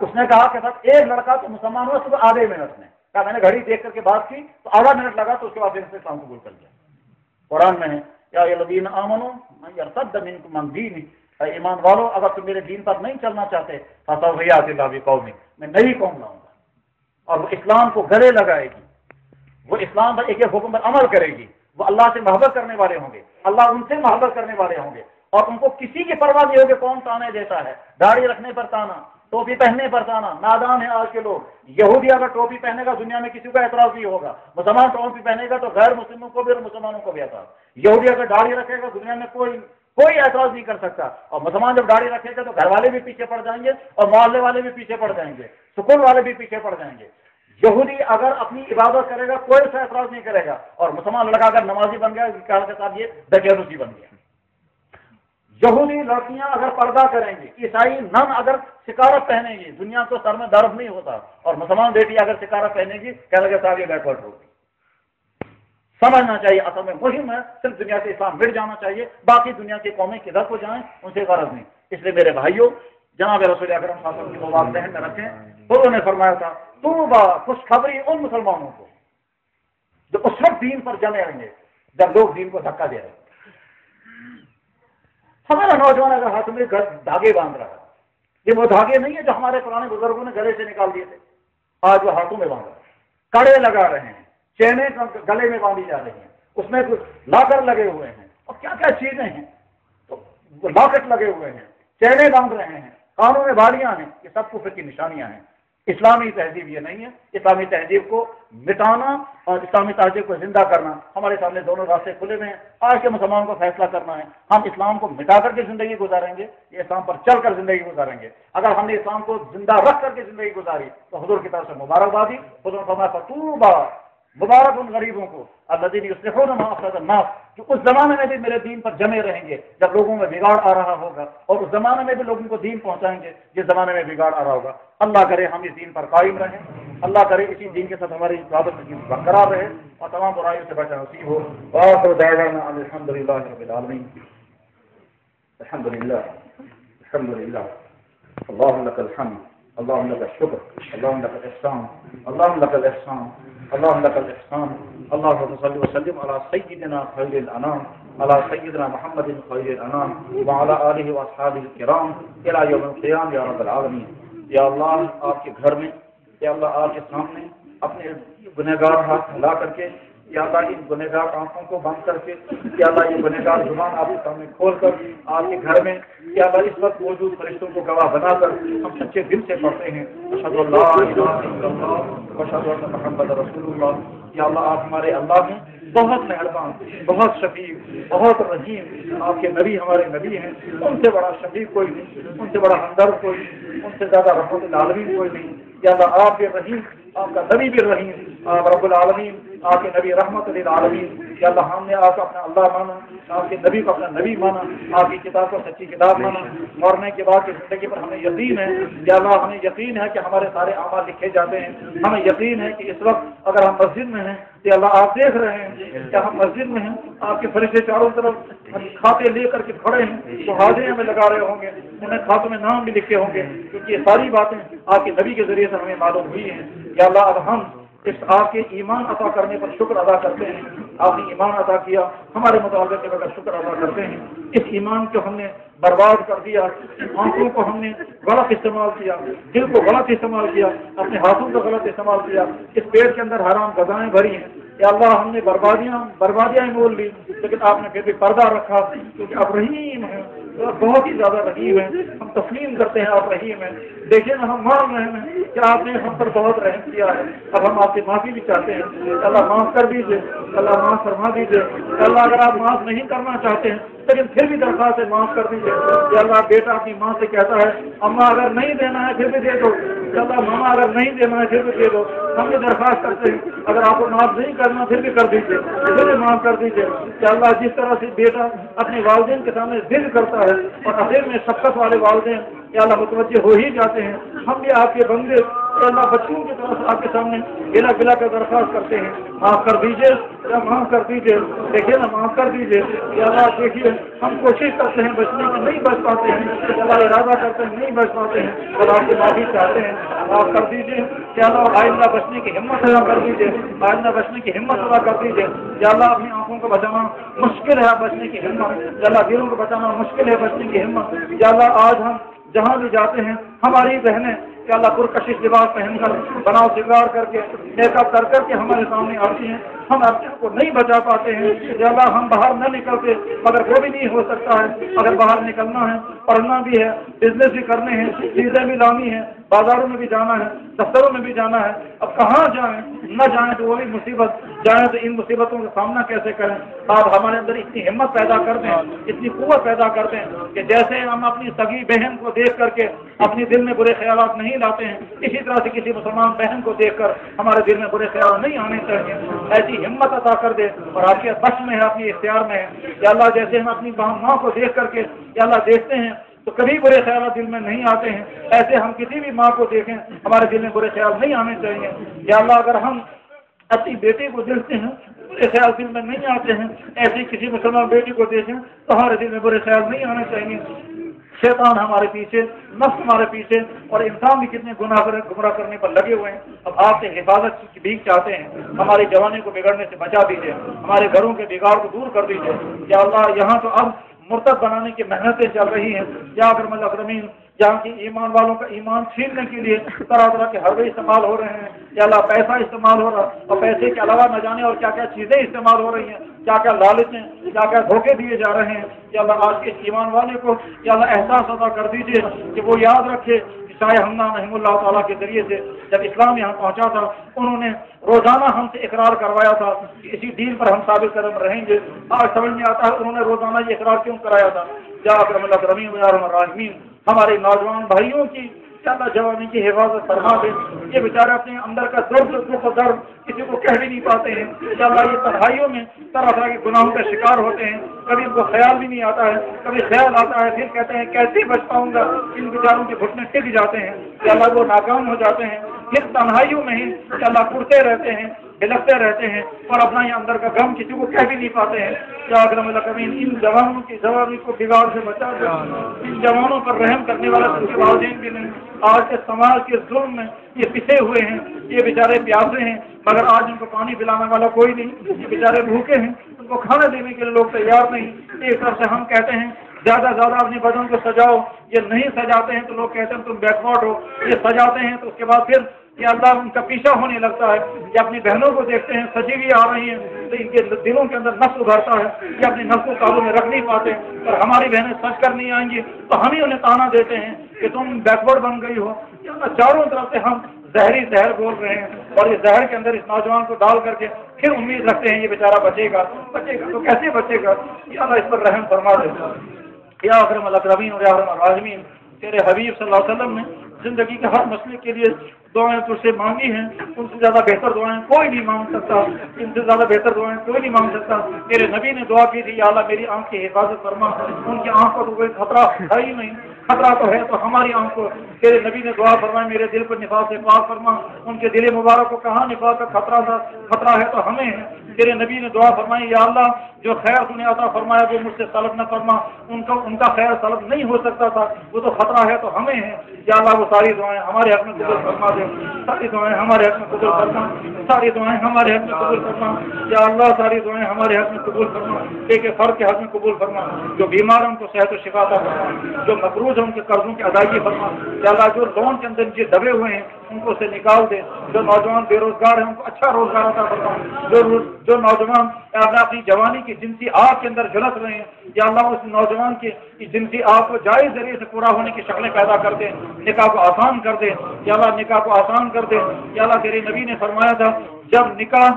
اس نے کہا کہ سر ایک لڑکا تو مسلمان ہوا صرف آدھے منٹ میں، کہا میں نے گھڑی دیکھ کر کے بات کی تو آدھا منٹ لگا تو اس کے بعد پھر سے اسلام قبول کر لیا۔ قرآن میں ہے یا الذین آمنوا من یرتد منکم عن دینہ، اے ایمان والو اگر تم میرے دین پر نہیں چلنا چاہتے فسوف یأتی اللہ بقوم، میں نئی قوم لاؤں گا اور وہ اسلام کو گلے لگائے گی، وہ اسلام پر ایک ایک حکم پر عمل کرے گی، وہ اللہ سے محبت کرنے والے ہوں گے، اللہ ان سے محبت کرنے والے ہوں گے، اور ان کو کسی کی پرواہ نہیں ہوگی کون تانے دیتا ہے، داڑھی رکھنے پر تانا، ٹوپی پہننے پر تانا۔ نادان ہے آج کے لوگ، یہودی اگر ٹوپی پہنے گا دنیا میں کسی کو اعتراض نہیں ہوگا، مسلمان ٹوپی پہنے گا تو غیر مسلموں کو بھی اور مسلمانوں کو بھی اعتراض، یہودی اگر داڑھی رکھے گا دنیا میں کوئی اعتراض نہیں کر سکتا، اور مسلمان جب داڑھی رکھے گا تو گھر والے بھی پیچھے پڑ جائیں گے اور محلے والے بھی پیچھے پڑ جائیں گے، سکول والے بھی پیچھے پڑ جائیں گے۔ یہودی اگر اپنی عبادت کرے گا کوئی سا اعتراض نہیں کرے گا، اور مسلمان لڑکا اگر نمازی بن گیا کیا کے ساتھ یہ دجیلوسی بن گیا۔ یہودی لڑکیاں اگر پردہ کریں گی، عیسائی نن اگر سکارت پہنے گی، دنیا تو سر میں درد نہیں ہوتا، اور مسلمان بیٹی اگر سکارت پہنے گی کہنے لگے صاحب یہ بیکورڈ ہوگی۔ سمجھنا چاہیے اصل میں مہم ہے صرف دنیا سے اسلام مٹ جانا چاہیے، باقی دنیا کی قومیں کدھر کو جائیں ان سے غرض نہیں۔ اس لیے میرے بھائیوں جناب رسول اکرم صلی اللہ علیہ وسلم کی وہ بات ذہن میں رکھیں، انہوں نے فرمایا تھا طوبیٰ خوشخبری ان مسلمانوں کو جو اس وقت دین پر جمے رہیں گے جب لوگ دین کو دھکا دے رہے ہیں۔ ہمارا نوجوان اگر ہاتھ میں دھاگے باندھ رہا ہے، یہ وہ دھاگے نہیں ہے جو ہمارے پرانے بزرگوں نے گلے سے نکال دیے تھے، آج وہ ہاتھوں میں باندھ رہے ہیں، کڑے لگا رہے ہیں، چینیں گلے میں باندھی جا رہی ہیں، اس میں لاکر لگے ہوئے ہیں اور کیا کیا چیزیں ہیں، تو لاکٹ لگے ہوئے ہیں، چینیں باندھ رہے ہیں، کانوں میں بالیاں ہیں، یہ سب کفر کی نشانیاں ہیں۔ اسلامی تہذیب یہ نہیں ہے۔ اسلامی تہذیب کو مٹانا اور اسلامی تہذیب کو زندہ کرنا، ہمارے سامنے دونوں راستے کھلے ہوئے ہیں۔ آج کے مسلمانوں کو فیصلہ کرنا ہے، ہم اسلام کو مٹا کر کے زندگی گزاریں گے یا اسلام پر چل کر زندگی گزاریں گے۔ اگر ہم نے اسلام کو زندہ رکھ کر کے زندگی گزاری تو حضور کی طرف سے مبارکبادی، حضور فرمایا طوبیٰ مبارک ان غریبوں کو الذین یصلحون ما افسد الناس، جو اس زمانے میں بھی میرے دین پر جمے رہیں گے جب لوگوں میں بگاڑ آ رہا ہوگا، اور اس زمانے میں بھی لوگوں کو دین پہنچائیں گے جس زمانے میں بگاڑ آ رہا ہوگا۔ اللہ کرے ہم اس دین پر قائم رہیں، اللہ کرے اسی دین کے ساتھ ہماری عبادت برقرار رہے اور تمام برائیوں سے بچنا نصیب ہو۔ وآخر دعوانا ان الحمد للہ رب العالمین۔ الحمد للہ الحمد للہ اللہم لک الحمد، اللہم لک الشکر، اللہم لک الاحسان، اللہم لک الاحسان، اللہم لک الاحسان۔ اللہم صل وسلم علی سیدنا خیر الانام، علی سیدنا محمد خیر الانام وعلی آلہ واصحابہ الکرام الی یوم القیامہ یا رب العالمین۔ یا اللہ آپ کے گھر میں، یا اللہ آپ کے سامنے اپنے گنہگار ہاتھ ہلا کر کے، یا اللہ ان گنہگار آنکھوں کو بند کر کے، یا اللہ یہ گنہگار زبان آپ کے سامنے کھول کر آپ کے گھر میں، یا اللہ اس وقت موجود فرشتوں کو گواہ بنا کر ہم سچے دل سے پڑھتے ہیں اشہد ان لا الہ الا اللہ واشہد ان محمد رسول اللہ۔ یا اللہ آپ ہمارے اللہ ہیں، بہت مہربان، بہت شفیق، بہت رحیم، آپ کے نبی ہمارے نبی ہیں، ان سے بڑا شفیق کوئی نہیں، ان سے بڑا ہمدرد کوئی نہیں، ان سے زیادہ رحمت العالمین کوئی نہیں۔ یا اللہ آپ کے رحیم، آپ کا نبی بھی رحیم، آپ رب العالمین، آپ کے نبی رحمت للعالمین۔ یا اللہ ہم نے آپ کو اپنا اللہ مانا، آپ کے نبی کو اپنا نبی مانا، آپ کی کتاب کو سچی کتاب مانا، مرنے کے بعد کی زندگی پر ہمیں یقین ہے۔ یا اللہ ہمیں یقین ہے کہ ہمارے سارے اعمال لکھے جاتے ہیں، ہمیں یقین ہے کہ اس وقت اگر ہم مسجد میں ہیں کہ اللہ آپ دیکھ رہے ہیں، کیا ہم مسجد میں ہیں، آپ کے فرشتے چاروں طرف کھاتے لے کر کے کھڑے ہیں تو حاضری ہمیں لگا رہے ہوں گے، انہیں کھاتوں میں نام بھی لکھے ہوں گے، کیونکہ یہ ساری باتیں آپ کے نبی کے ذریعے سے ہمیں معلوم ہوئی ہیں۔ یا اللہ اب ہم اس آپ کے ایمان عطا کرنے پر شکر ادا کرتے ہیں، آپ نے ایمان عطا کیا، ہمارے مطالبے کے بغیر شکر ادا کرتے ہیں۔ اس ایمان کو ہم نے برباد کر دیا، آنکھوں کو ہم نے غلط استعمال کیا، دل کو غلط استعمال کیا، اپنے ہاتھوں کا غلط استعمال کیا، اس پیٹ کے اندر حرام غذائیں بھری ہیں۔ یا اللہ ہم نے بربادیاں مول لی، لیکن آپ نے پھر بھی پردہ رکھا، کیونکہ آپ رحیم ہیں، بہت ہی زیادہ رحیم ہیں، ہم تسلیم کرتے ہیں آپ رحیم ہیں۔ دیکھیں نا ہم مان رہے ہیں کہ آپ نے ہم پر بہت رحم کیا ہے، اب ہم آپ سے معافی بھی چاہتے ہیں، اللہ معاف کر دیجیے، اللہ معاف فرما دیجیے۔ اللہ اگر آپ معاف نہیں کرنا چاہتے ہیں لیکن پھر بھی درخواست ہے معاف کر دیجیے۔ یا اللہ بیٹا اپنی ماں سے کہتا ہے اماں اگر نہیں دینا ہے پھر بھی دے دو، یا اللہ ماما اگر نہیں دینا ہے پھر بھی دے دو، ہم یہ درخواست کرتے ہیں اگر آپ کو معاف نہیں کرنا پھر بھی کر دیجیے، پھر بھی معاف کر دیجیے۔ کہ اللہ جس طرح سے بیٹا اپنے والدین کے سامنے ضد کرتا ہے اور اخیر میں شفقت والے والدین یا اللہ متوجہ ہو ہی جاتے ہیں، ہم بھی آپ کے بندے اللہ بچوں کی طرف آپ کے سامنے گلا گلا کر درخواست کرتے ہیں، معاف کر دیجیے یا معاف کر دیجیے، دیکھیے نا معاف کر دیجیے یا اللہ دیکھیے ہم کوشش کرتے ہیں بچنے کی، نہیں بچ پاتے ہیں، اللہ ارادہ کرتے ہیں نہیں بچ پاتے ہیں، اللہ آپ سے معافی چاہتے ہیں، معاف کر دیجیے یا اللہ آئندہ بچنے کی ہمت ادا کر دیجیے، آئندہ بچنے کی ہمت ادا کر دیجیے یا اللہ اپنی آنکھوں کو بچانا مشکل ہے بچنے کی ہمت، یا اللہ دلوں کو بچانا مشکل ہے بچنے کی ہمت، یا اللہ آج ہم جہاں بھی جاتے ہیں ہماری بہنیں کہ اللہ پرکشش لباس پہن کر بناؤ سنگار کر کے میک اپ کر کے ہمارے سامنے آتی ہیں، ہم اپنے کو نہیں بچا پاتے ہیں، یا اللہ ہم باہر نہ نکلتے، مگر وہ بھی نہیں ہو سکتا ہے، اگر باہر نکلنا ہے، پڑھنا بھی ہے، بزنس بھی کرنے ہیں، چیزیں بھی لانی ہے، بازاروں میں بھی جانا ہے، دفتروں میں بھی جانا ہے، اب کہاں جائیں، نہ جائیں تو وہی مصیبت، جائیں تو ان مصیبتوں کا سامنا کیسے کریں؟ آپ ہمارے اندر اتنی ہمت پیدا کر دیں، اتنی قوت پیدا کر دیں کہ جیسے ہم اپنی سگی بہن کو دیکھ کر کے اپنے دل میں برے خیالات نہیں لاتے ہیں، اسی طرح سے کسی مسلمان بہن کو دیکھ کر ہمارے دل میں برے خیالات نہیں آنے چاہیے، ایسی ہمت عطا کر دے، اور آپ کے بس میں ہے، اپنی اختیار میں ہے، یا اللہ جیسے ہم اپنی ماں کو دیکھ کر کے یا اللہ دیکھتے ہیں تو کبھی برے خیالات دل میں نہیں آتے ہیں، ایسے ہم کسی بھی ماں کو دیکھیں ہمارے دل میں برے خیال نہیں آنے چاہیے، یا اللہ اگر ہم اپنی بیٹی کو دیکھتے ہیں برے خیال دل میں نہیں آتے ہیں، ایسی کسی مسلمان بیٹی کو دیکھیں تو ہمارے دل میں برے خیال نہیں آنے چاہیے۔ شیطان ہمارے پیچھے، نفس ہمارے پیچھے، اور انسان بھی کتنے گمراہ کرنے پر لگے ہوئے ہیں، اب آپ سے حفاظت کی بھیک چاہتے ہیں، ہماری جوانی کو بگڑنے سے بچا دیجیے، ہمارے گھروں کے بگاڑ کو دور کر دیجیے، یا اللہ یہاں تو اب مرتب بنانے کی محنتیں چل رہی ہیں، یا اکرم الاکرمین جہاں کی ایمان والوں کا ایمان چھیننے کے لیے طرح طرح کے حربے استعمال ہو رہے ہیں، یا اللہ پیسہ استعمال ہو رہا، اور پیسے کے علاوہ نہ جانے اور کیا کیا چیزیں استعمال ہو رہی ہیں، کیا کیا لالچیں، کیا کیا دھوکے دیے جا رہے ہیں، یا اللہ آج کے ایمان والے کو یا اللہ احساس ادا کر دیجیے کہ وہ یاد رکھے شاہ حمنا رحم اللہ تعالیٰ کے ذریعے سے جب اسلام یہاں پہنچا تھا انہوں نے روزانہ ہم سے اقرار کروایا تھا کہ اسی دین پر ہم ثابت قدم رہیں گے، آج سمجھ میں آتا ہے انہوں نے روزانہ یہ اقرار کیوں کرایا تھا۔ یا اکرم الاکرمین یا ارحم الراحمین ہمارے نوجوان بھائیوں کی اللہ جوانی کی حفاظت فرما دے، یہ بیچارے اپنے اندر کا دکھ و درد کسی کو کہہ بھی نہیں پاتے ہیں، یا اللہ یہ تنہائیوں میں طرح طرح کے گناہوں کا شکار ہوتے ہیں، کبھی ان کو خیال بھی نہیں آتا ہے، کبھی خیال آتا ہے پھر کہتے ہیں کیسے بچ پاؤں گا، ان بیچاروں کے گھٹنے ٹک جاتے ہیں، یا اللہ وہ ناکام ہو جاتے ہیں، پھر تنہائیوں میں ہی یا اللہ کرتے رہتے ہیں، بلکتے رہتے ہیں، اور اپنا یہ اندر کا غم کسی کو کہہ بھی نہیں پاتے ہیں۔ یا اکرم الاکرمین ان جوانوں کی جوانی کو بگاڑ سے بچا دے، ان جوانوں پر رحم کرنے والا ان کے والدین بھی نہیں، آج کے سماج کے ظلم میں یہ پسے ہوئے ہیں، یہ بیچارے پیاسے ہیں مگر آج ان کو پانی پلانے والا کوئی نہیں، یہ بیچارے بھوکے ہیں، ان کو کھانا دینے کے لیے لوگ تیار نہیں۔ ایک طرف سے ہم کہتے ہیں زیادہ زیادہ اپنے بدن کو سجاؤ، یہ نہیں سجاتے ہیں تو لوگ کہتے ہیں تم بیکورڈ ہو، یہ سجاتے ہیں تو اس کے بعد پھر کہ اللہ ان کا پیچھا ہونے لگتا ہے، یا اپنی بہنوں کو دیکھتے ہیں سجی ہوئی آ رہی ہیں تو ان کے دلوں کے اندر نفس ابھرتا ہے، یا اپنے نفس کو قابو میں رکھ نہیں پاتے، اور ہماری بہنیں سچ کر نہیں آئیں گی تو ہم ہی انہیں تانا دیتے ہیں کہ تم بیکورڈ بن گئی ہو۔ چاروں طرف سے ہم زہر بول رہے ہیں، اور اس زہر کے اندر اس نوجوان کو ڈال کر کے پھر امید رکھتے ہیں یہ بیچارہ بچے گا تو کیسے بچے گا؟ یا اللہ اس پر رحم فرما دے۔ یا اکرم الاکرمین اور یا ارحم الراحمین تیرے حبیب صلی اللہ علیہ وسلم نے زندگی کے ہر مسئلے کے لیے دعائیں تجھ سے مانگی ہیں، ان سے زیادہ بہتر دعائیں کوئی نہیں مانگ سکتا، ان سے زیادہ بہتر دعائیں کوئی نہیں مانگ سکتا۔ تیرے نبی نے دعا کی تھی یا اللہ میری آنکھ کی حفاظت فرما، ان کی آنکھ کو تو کوئی خطرہ ہے ہی نہیں، خطرہ تو ہے تو ہماری آنکھ کو تیرے نبی نے دعا فرمائی میرے دل کو نفاق سے پاک فرما، ان کے دل مبارک کو کہاں نفاق کا خطرہ ہے تو ہمیں ہے۔ تیرے نبی نے دعا فرمائی یا اللہ جو خیر تو نے عطا فرمایا وہ مجھ سے طلب نہ فرما، ان کا خیر طلب نہیں ہو سکتا تھا، وہ تو خطرہ ہے تو ہمیں ہے۔ یا اللہ وہ ساری دعائیں ہمارے حق میں قبول فرما دے، ساری دعائیں ہمارے حق میں قبول فرما، ساری دعائیں ہمارے حق میں قبول فرما، یا اللہ ساری دعائیں ہمارے حق میں قبول فرما، ایک فرد کے حق میں قبول فرما، جو بیمار ہیں ان کو صحت و شفا عطا فرما، جو مقروض ہیں ان کے قرضوں کی ادائیگی فرما، یا اللہ جو لون کے اندر جو دبے ہوئے ہیں ان کو سے نکال دے، جو نوجوان بے روزگار ہیں ان کو اچھا روزگار عطا فرما، جو نوجوان اپنی جوانی کی جنسی آگ کے اندر جھلس رہے ہیں یا اللہ اس نوجوان کی جنسی آگ کو جائز ذریعے سے پورا ہونے کی شکلیں پیدا کر دے، نکاح کو آسان کر دے یا اللہ نکاح کو آسان کر دے یا اللہ تیرے نبی نے فرمایا تھا جب نکاح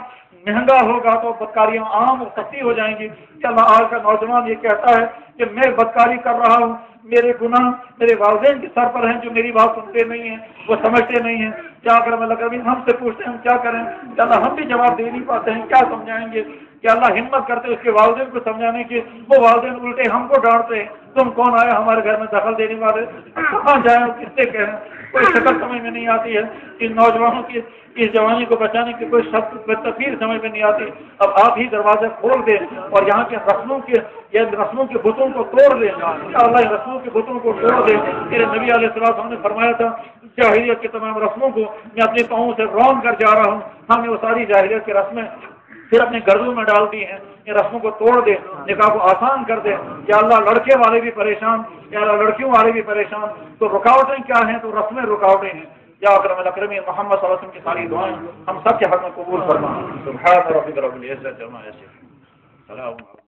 مہنگا ہوگا تو بدکاریاں عام اور سستی ہو جائیں گی۔ کہ اللہ آج کا نوجوان یہ کہتا ہے کہ میں بدکاری کر رہا ہوں، میرے گناہ میرے والدین کے سر پر ہیں جو میری بات سنتے نہیں ہیں، وہ سمجھتے نہیں ہیں، کیا کریں؟ اللہ کبھی ہم سے پوچھتے ہیں ہم کیا کریں؟ کہ اللہ ہم بھی جواب دے نہیں پاتے ہیں، کیا سمجھائیں گے؟ کہ اللہ ہمت کرتے اس کے والدین کو سمجھانے کی، وہ والدین الٹے ہم کو ڈانٹتے ہیں، تم کون آئے ہمارے گھر میں دخل دینے والے، کہاں جائیں اور کس سے کہیں؟ کوئی شکل سمجھ میں نہیں آتی ہے، ان نوجوانوں کی اس جوانی کو بچانے کی کوئی تدبیر سمجھ میں نہیں آتی۔ اب آپ ہی دروازے کھول دیں اور یہاں کے رسموں کے بتوں کو توڑ دیں، یا اللہ رسموں کے بتوں کو توڑ دیں۔ میرے نبی علیہ السلام نے فرمایا تھا جاہلیت کی تمام رسموں کو میں اپنے پاؤں سے رون کر جا رہا ہوں، ہم نے وہ ساری جاہلیت کی رسمیں پھر اپنے گردوں میں ڈال دی ہیں، یہ رسموں کو توڑ دے، نکاح کو آسان کر دے۔ یا اللہ لڑکے والے بھی پریشان، یا اللہ لڑکیوں والے بھی پریشان، تو رکاوٹیں کیا ہیں؟ تو رسمیں رکاوٹیں ہیں۔ یا اکرم الاکرمین محمد صلی اللہ علیہ وسلم کی ساری دعائیں ہم سب کے حق میں قبول فرما۔ سبحان ربک رب العزت عما یصفون، سلام